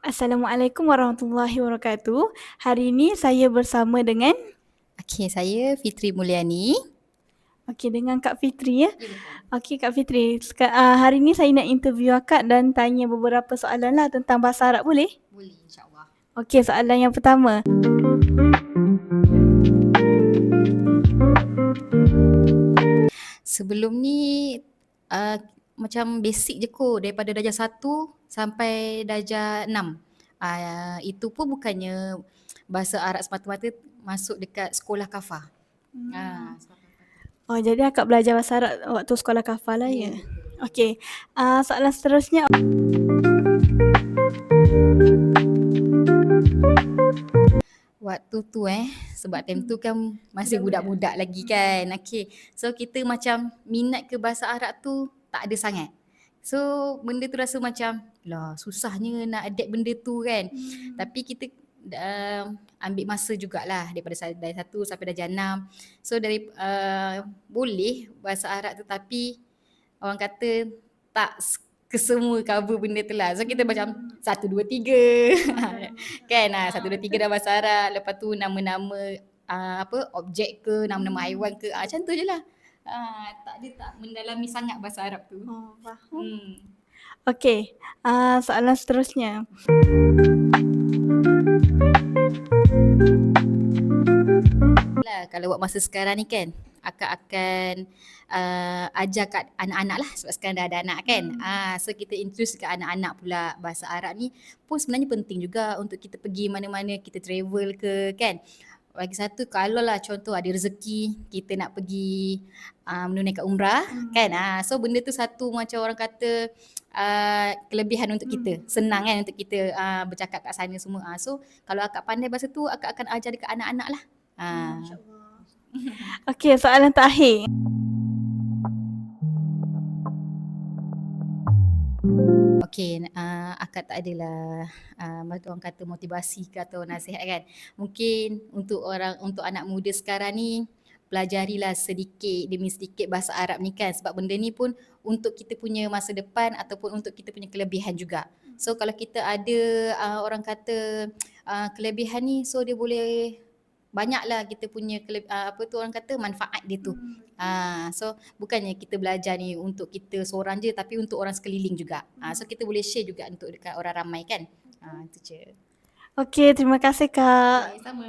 Assalamualaikum warahmatullahi wabarakatuh. Hari ini saya bersama dengan Okey, saya Fitri Mulyani. dengan Kak Fitri ya. Ya, betul. Okey Kak Fitri, hari ini saya nak interview akak dan tanya beberapa soalan lah tentang bahasa Arab, boleh? Boleh, insyaAllah. Okey, soalan yang pertama. Sebelum ni macam basic je kot, daripada darjah 1 sampai darjah 6. Itu pun bukannya bahasa Arab semata-mata, masuk dekat sekolah kafah. Sekolah kafah tu. Oh, jadi akak belajar bahasa Arab waktu sekolah kafah lah Ya, ya? betul. Okey, soalan seterusnya. Waktu tu sebab time tu kan masih budak-budak lagi kan. Okay, so kita macam minat ke bahasa Arab tu tak ada sangat. So benda tu rasa macam lah susahnya nak adapt benda tu kan. Tapi kita ambil masa jugalah daripada dari 1 sampai darjah 6. So dari boleh bahasa Arab tu, tapi orang kata tak kesemua cover benda tu lah. So kita macam 1, 2, 3 kan, 1, 2, 3 dah bahasa Arab. Lepas tu nama-nama objek ke, nama-nama haiwan ke, macam tu je lah. Tak mendalami sangat bahasa Arab tu. Oh, faham. Okey, soalan seterusnya. Kalau buat masa sekarang ni kan, akak akan ajar kat anak-anak lah, sebab sekarang dah ada anak kan. So kita introduce kat anak-anak pula bahasa Arab ni pun sebenarnya penting juga untuk kita pergi mana-mana, kita travel ke kan. Lagi satu, kalau lah contoh ada rezeki kita nak pergi menunaikan umrah kan. So benda tu satu macam orang kata kelebihan untuk kita, senang kan untuk kita bercakap kat sana semua. So kalau akak pandai bahasa tu, akak akan ajar dekat anak-anak lah. Okey, soalan terakhir. Okey, akak tak adalah orang kata motivasi ke atau nasihat kan. Mungkin untuk anak muda sekarang ni, pelajarilah sedikit demi sedikit bahasa Arab ni kan, sebab benda ni pun untuk kita punya masa depan ataupun untuk kita punya kelebihan juga. So kalau kita ada orang kata kelebihan ni, so dia boleh banyaklah kita punya orang kata manfaat dia tu. So bukannya kita belajar ni untuk kita seorang je, tapi untuk orang sekeliling juga. So kita boleh share juga untuk dekat orang ramai kan. Itu je. Okey, terima kasih Kak. Okay, sama.